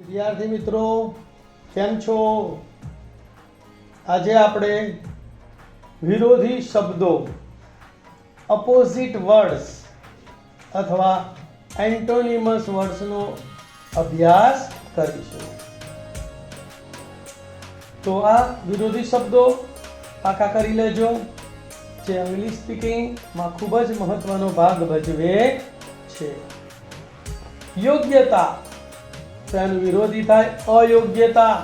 વિદ્યાર્થી મિત્રો કેમ છો? આજે આપણે વિરોધી શબ્દો અપોઝિટ વર્ડ્સ અથવા એન્ટોનિમસ વર્ડ્સનો અભ્યાસ કરીશું. તો આ વિરોધી શબ્દો પાકા કરી લેજો, જે ઇંગ્લિશ સ્પીકિંગમાં ખૂબ જ મહત્વનો ભાગ ભજવે છે. યોગ્યતા, તો એનું વિરોધી થાય અયોગ્યતા.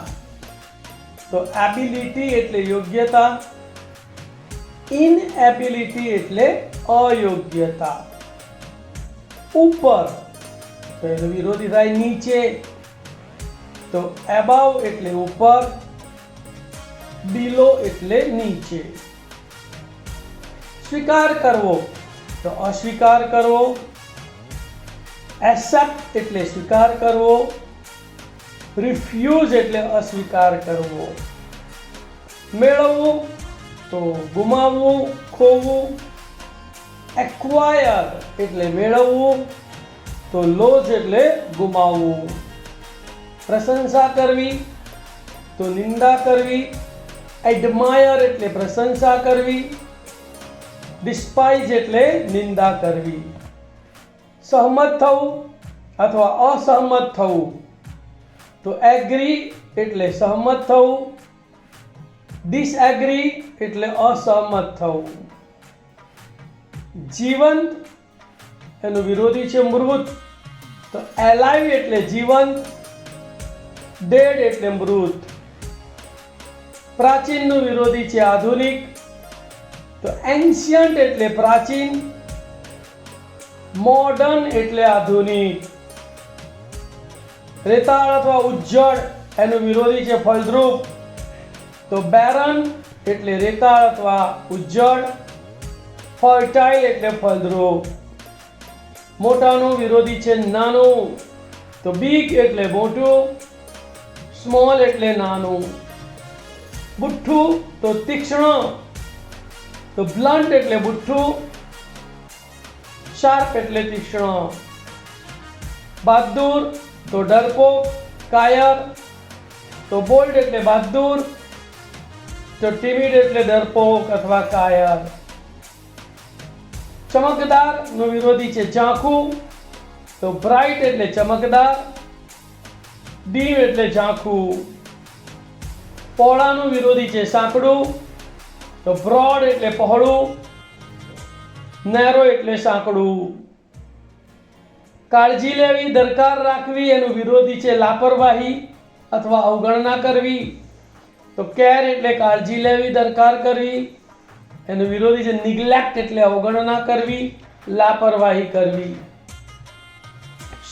તો એબિલિટી એટલે યોગ્યતા, ઇનએબિલિટી એટલે અયોગ્યતા. ઉપર, તો એનું વિરોધી થાય નીચે. તો એબાવ એટલે ઉપર, બિલો એટલે નીચે. સ્વીકાર કરવો, તો અસ્વીકાર કરવો. એક્સેપ્ટ એટલે સ્વીકાર કરવો, રિફ્યુઝ એટલે અસ્વીકાર કરવો. મેળવવું, તો ગુમાવવું, ખોવું. એક્વાયર એટલે મેળવવું, તો લોઝ એટલે ગુમાવવું. પ્રશંસા કરવી, તો નિંદા કરવી. એડમાયર એટલે પ્રશંસા કરવી, ડિસ્પાઇઝ એટલે નિંદા કરવી. સહમત થવું અથવા અસહમત થવું, તો એગ્રી એટલે સહમત થવું, ડિસએગ્રી એટલે અસહમત થવું. જીવંત, એનું વિરોધી છે મૃત, તો એલાઇવ એટલે જીવંત, ડેડ એટલે મૃત. પ્રાચીનનું વિરોધી છે આધુનિક, તો એન્શિયન્ટ એટલે પ્રાચીન, મોડર્ન એટલે આધુનિક. રેતાળ અથવા ઉજ્જડ, એનું વિરોધી છે ફળદ્રુપ, તો બેરન એટલે રેતાળ અથવા ઉજ્જડ, ફર્ટાઇલ એટલે ફળદ્રુપ. મોટાનું વિરોધી છે નાનું, તો બિગ એટલે મોટું, સ્મોલ એટલે નાનું. બુઠ્ઠું, તો તીક્ષ્ણ, તો બ્લન્ટ એટલે બુઠ્ઠું, શાર્પ એટલે તીક્ષ્ણ. બહાદુર, તો ડરપોક, કાયર. તો બોલ્ડ એટલે બહાદુર, તો ટિમિડ એટલે ડરપોક અથવા કાયર. ચમકદાર નું વિરોધી છે ઝાંખું, તો બ્રાઇટ એટલે ચમકદાર, ડીમ એટલે ઝાંખું. પહોળાનું વિરોધી છે સાંકડું, તો બ્રોડ એટલે પહોળું, નેરો એટલે સાંકડું. કાળજી લેવી, દરકાર રાખવી, એનું વિરોધી છે લાપરવાહી અથવા અવગણના કરવી, તો કેર એટલે કાળજી લેવી, દરકાર કરવી. એનું વિરોધી છે નિગ્લેક્ટ એટલે અવગણના કરવી, લાપરવાહી કરવી.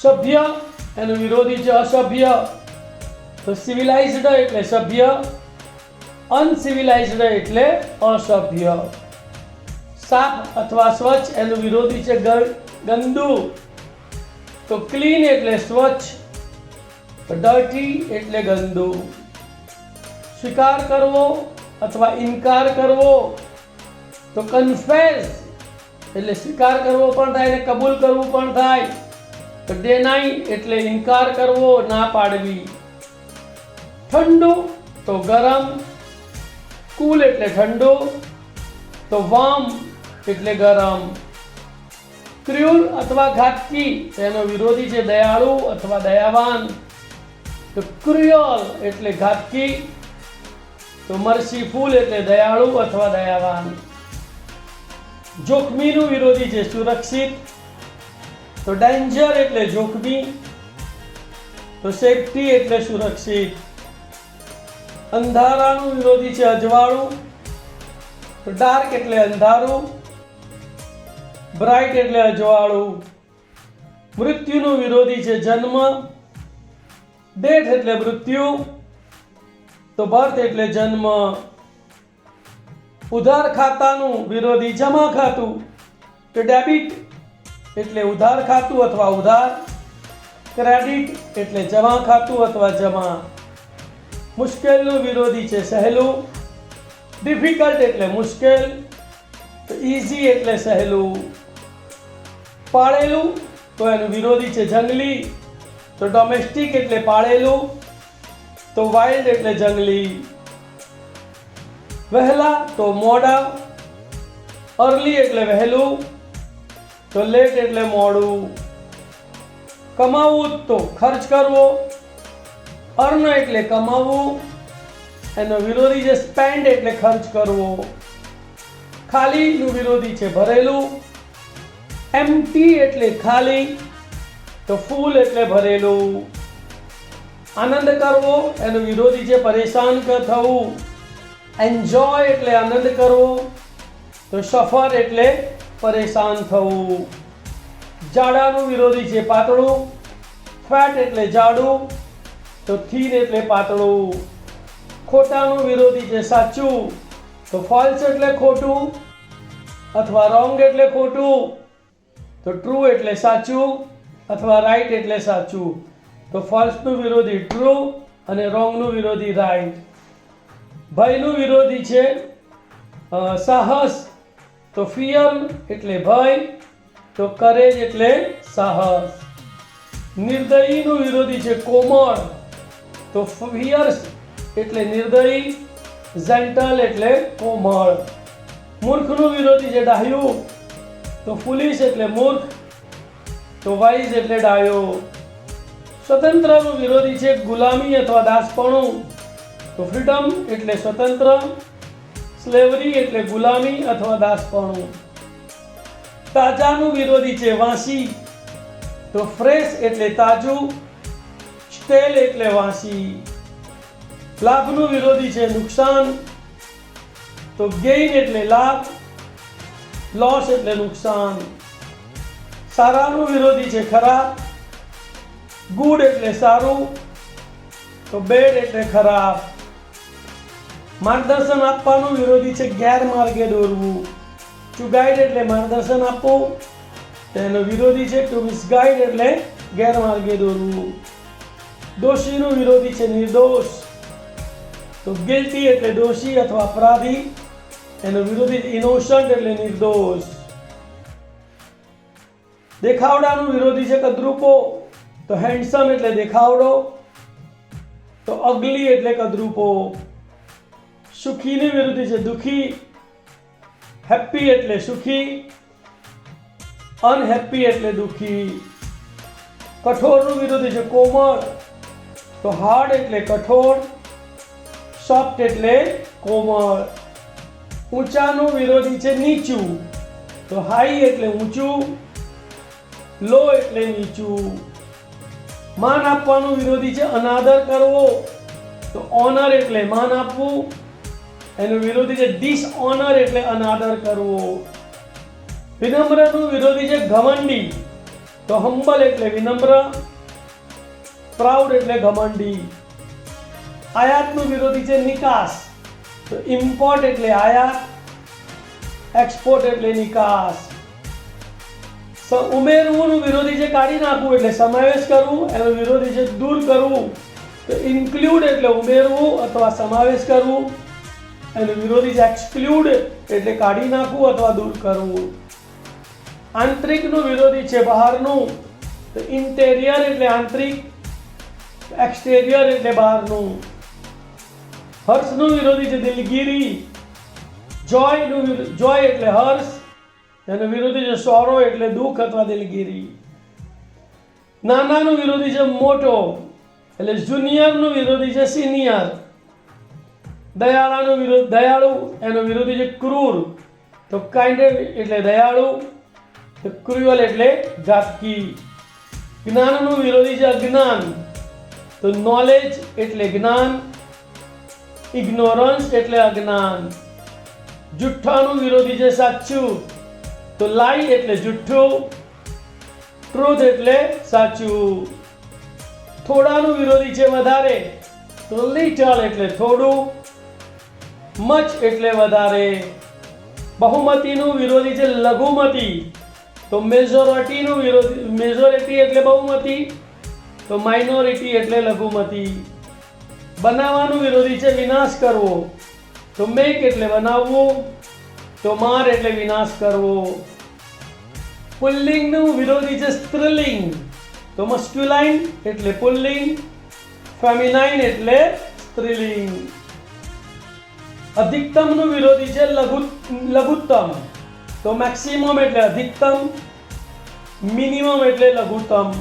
સભ્ય, એનું વિરોધી છે અસભ્ય, તો સિવિલાઇઝ્ડ એટલે સભ્ય, અનસિવિલાઇઝ્ડ એટલે અસભ્ય. સાફ અથવા સ્વચ્છ, એનું વિરોધી છે ગંદુ, તો ક્લીન એટલે સ્વચ્છ, ડર્ટી એટલે ગંદુ. સ્વીકાર કરવો અથવા ઇનકાર કરવો, તો કન્ફેસ એટલે સ્વીકાર કરવો પણ થાય અને કબૂલ કરવું પણ થાય, તો ડેનાઈ એટલે ઇનકાર કરવો, ના પાડવી. ઠંડુ, તો ગરમ, કૂલ એટલે ઠંડુ, તો વોર્મ એટલે ગરમ. ક્રૂર અથવા ઘાતકી, તેનો વિરોધી છે દયાળુ અથવા દયાવાન, તો ક્રુઅલ એટલે ઘાતકી, તો મર્સીફુલ એટલે દયાળુ અથવા દયાવાન. જોખમીનું વિરોધી છે સુરક્ષિત, તો ડેન્જર એટલે જોખમી, તો સેફટી એટલે સુરક્ષિત. અંધારાનું વિરોધી છે અજવાળું, તો ડાર્ક એટલે અંધારું, બ્રાઇટ એટલે અજવાળું. મૃત્યુનું વિરોધી છે જન્મ, ડેથ એટલે મૃત્યુ, તો બર્થ એટલે જન્મ. ઉધાર ખાતાનું વિરોધી જમા ખાતું, તો ડેબિટ એટલે ઉધાર ખાતું અથવા ઉધાર, ક્રેડિટ એટલે જમા ખાતું અથવા જમા. મુશ્કેલનું વિરોધી છે સહેલું, ડિફિકલ્ટ એટલે મુશ્કેલ, તો ઇઝી એટલે સહેલું. પાળેલું, તો એનું વિરોધી છે જંગલી, તો ડોમેસ્ટિક એટલે પાળેલું, તો વાઇલ્ડ એટલે જંગલી. વહેલા તો મોડા, અર્લી એટલે વહેલું, તો લેટ એટલે મોડું. કમાવવું તો ખર્ચ કરવો, અર્ન એટલે કમાવવું, એનો વિરોધી છે સ્પેન્ડ એટલે ખર્ચ કરવો. ખાલીનું વિરોધી છે ભરેલું, એમ્પ્ટી એટલે ખાલી, તો ફૂલ એટલે ભરેલું. આનંદ કરવો એનો વિરોધી છે પરેશાન થવું, એન્જોય એટલે આનંદ કરવો, તો સફર એટલે પરેશાન થવું. જાડાનું વિરોધી છે પાતળું, ફેટ એટલે જાડું, તો થીન એટલે પાતળું. ખોટાનું વિરોધી છે સાચું, તો ફોલ્સ એટલે ખોટું, અથવા રોંગ એટલે ખોટું, તો ટ્રુ એટલે સાચું, અથવા રાઈટ એટલે સાચું. તો ફોલ્સનું વિરોધી ટ્રુ અને રોંગનું વિરોધી રાઈટ. ભયનું વિરોધી છે સાહસ, તો ફિયર એટલે ભય, તો કરેજ એટલે સાહસ. નિર્દયીનું વિરોધી છે કોમળ, તો ફિયર્સ એટલે નિર્દયી, જેન્ટલ એટલે કોમળ. મૂર્ખનું વિરોધી છે ડાહ્યું, તો ફુલિશ એટલે મૂર્ખ, તો વાઇઝ એટલે ડાયો. સ્વતંત્રનું વિરોધી છે ગુલામી અથવા દાસપણું, તો ફ્રીડમ એટલે સ્વતંત્ર, સ્લેવરી એટલે ગુલામી અથવા દાસપણું. તાજાનું વિરોધી છે વાસી, તો ફ્રેશ એટલે તાજું, સ્ટેલ એટલે વાસી. લાભનું વિરોધી છે નુકસાન, તો ગેઇન એટલે લાભ, લોસ એટલે નુકસાન. સારાનું વિરોધી છે ખરાબ, ગુડ એટલે સારું, તો બેડ એટલે ખરાબ. માર્ગદર્શન આપવાનું વિરોધી છે ગેરમાર્ગે દોરવું, ટુ ગાઈડ એટલે માર્ગદર્શન આપવું, તેનો વિરોધી છે ટુ મિસગાઈડ એટલે ગેરમાર્ગે દોરવું. દોષીનું વિરોધી છે નિર્દોષ, તો ગિલ્ટી એટલે દોષી અથવા અપરાધી, એનો વિરોધી ઇનોસન્ટ એટલે નિર્દોષ. દેખાવડાનું વિરોધી છે કદરૂપો, તો હેન્ડસમ એટલે દેખાવડો, તો અગલી એટલે કદરૂપો. સુખીની વિરોધી છે દુખી, હેપી એટલે સુખી, અનહેપી એટલે દુખી. કઠોરનું વિરોધી છે કોમળ, તો હાર્ડ એટલે કઠોર, સોફ્ટ એટલે કોમળ. ઊંચાનું વિરોધી છે નીચું, તો હાઈ એટલે ઊંચું, લો એટલે નીચું. માન આપવાનું વિરોધી છે અનાદર કરવો, તો ઓનર એટલે માન આપવું, એનું વિરોધી છે ડિસઓનર એટલે અનાદર કરવો. વિનમ્રનું વિરોધી છે ઘમંડી, તો હમ્બલ એટલે વિનમ્ર, પ્રાઉડ એટલે ઘમંડી. આયાતનું વિરોધી છે નિકાસ, તો ઇમ્પોર્ટ એટલે આયાત, એક્સપોર્ટ એટલે નિકાસ. ઉમેરવુંનું વિરોધી છે કાઢી નાખવું એટલે સમાવેશ કરવું, એનો વિરોધી છે દૂર કરવું, તો ઇન્ક્લુડ એટલે ઉમેરવું અથવા સમાવેશ કરવું, એનો વિરોધી છે એક્સક્લુડ એટલે કાઢી નાખવું અથવા દૂર કરવું. આંતરિકનું વિરોધી છે બહારનું, તો ઇન્ટેરિયર એટલે આંતરિક, એક્સટેરિયર એટલે બહારનું. હર્ષનું વિરોધી છે દિલગીરી, જોય એટલે હર્ષ, એનો વિરોધી છે સોરો એટલે દુઃખ અથવા દિલગીરી. નાનાનું વિરોધી છે મોટો, એટલે જુનિયરનું વિરોધી છે સિનિયર. દયાળુ એનો વિરોધી છે ક્રૂર, તો કાઇન્ડ એટલે દયાળુ, તો ક્રુઅલ એટલે ઘાતકી. જ્ઞાનનું વિરોધી છે અજ્ઞાન, તો નોલેજ એટલે જ્ઞાન, ઇગ્નોરન્સ એટલે અજ્ઞાન. જુઠ્ઠાનું વિરોધી છે સાચું, તો લાઈ એટલે જુઠ્ઠું, ટ્રુથ એટલે સાચું. થોડાનું વિરોધી છે વધારે, તો લિટલ એટલે થોડું, મચ એટલે વધારે. બહુમતીનું વિરોધી છે લઘુમતી, તો મેજોરિટી એટલે બહુમતી, તો માઇનોરિટી એટલે લઘુમતી. બનાવવાનું વિરોધી છે વિનાશ કરવો, તો મેક એટલે બનાવવું, તો માર એટલે વિનાશ કરવો. પુલ્લિંગનું વિરોધી છે સ્ત્રીલિંગ, તો મસ્ક્યુલાઇન એટલે પુલ્લિંગ, ફેમિનાઇન એટલે સ્ત્રીલિંગ. અધિકતમનું વિરોધી છે લઘુત્તમ. તો મેક્સિમમ એટલે અધિકતમ, મિનિમમ એટલે લઘુત્તમ.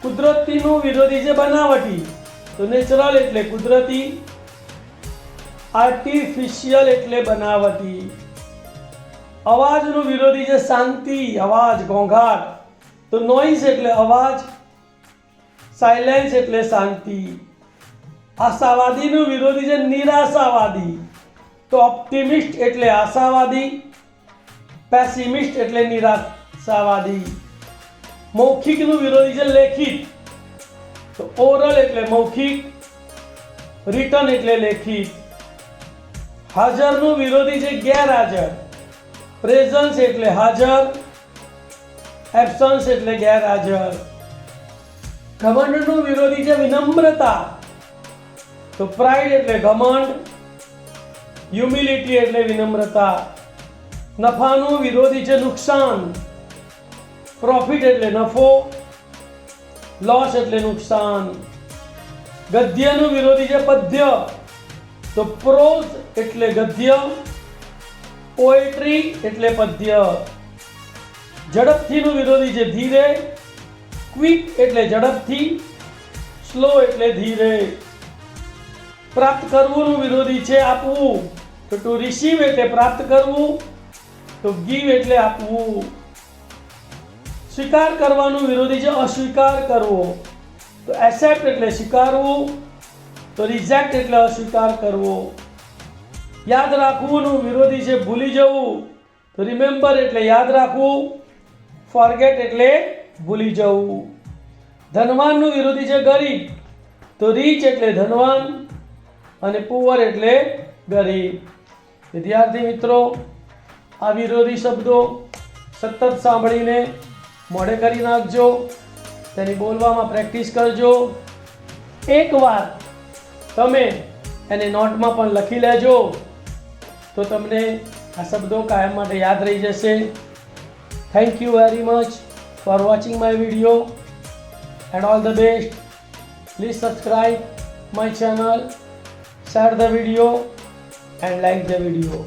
કુદરતીનું વિરોધી છે બનાવટી. તો નેચરલ એટલે કુદરતી, આર્ટિફિશિયલ એટલે બનાવટી. અવાજનું વિરોધી છે શાંતિ, અવાજ, ઘોંઘાટ. તો નોઇઝ એટલે અવાજ, સાયલેન્સ એટલે શાંતિ. આશાવાદીનું વિરોધી છે નિરાશાવાદી. તો ઓપ્ટિમિસ્ટ એટલે આશાવાદી, પેસિમિસ્ટ એટલે નિરાશાવાદી. મૌખિકનું વિરોધી છે લેખિત. તો ઓરલ એટલે મૌખિક, રિટન એટલે લેખિત. હાજરનું વિરોધી છે ગેરહાજર. પ્રેઝન્સ એટલે હાજર, એબ્સન્સ એટલે ગેરહાજર. ઘમંડનું વિરોધી છે વિનમ્રતા. તો પ્રાઇડ એટલે ઘમંડ, હ્યુમિલિટી એટલે વિનમ્રતા. નફાનું વિરોધી છે નુકસાન. પ્રોફિટ એટલે નફો, લોસ એટલે નુકસાન. ગદ્યનું વિરોધી છે પદ્ય. તો પ્રોઝ એટલે ગદ્ય, પોએટ્રી એટલે પદ્ય. ઝડપથીનું વિરોધી છે ધીરે. ક્વિક એટલે ઝડપથી, સ્લો એટલે ધીરે. પ્રાપ્ત કરવુંનું વિરોધી છે આપવું. તો ટુ રિસીવ એટલે પ્રાપ્ત કરવું, તો ગીવ એટલે આપવું. સ્વીકાર કરવાનું વિરોધી છે અસ્વીકાર કરવો. તો એક્સેપ્ટ એટલે સ્વીકારવું, તો રિજેક્ટ એટલે અસ્વીકાર કરવો. યાદ રાખવુંનું વિરોધી છે ભૂલી જવું. તો રિમેમ્બર એટલે યાદ રાખવું, ફોરગેટ એટલે ભૂલી જવું. ધનવાનનું વિરોધી છે ગરીબ. તો રીચ એટલે ધનવાન અને પુઅર એટલે ગરીબ. વિદ્યાર્થી મિત્રો, આ વિરોધી શબ્દો સતત સાંભળીને મોઢે કરી નાખજો. તેની બોલવામાં પ્રેક્ટિસ કરજો. એકવાર તમે એને નોટમાં પણ લખી લેજો તો તમને આ શબ્દો કાયમ માટે યાદ રહી જશે. Thank you very much for watching my video and all the best. Please subscribe my channel, share the video and like the video.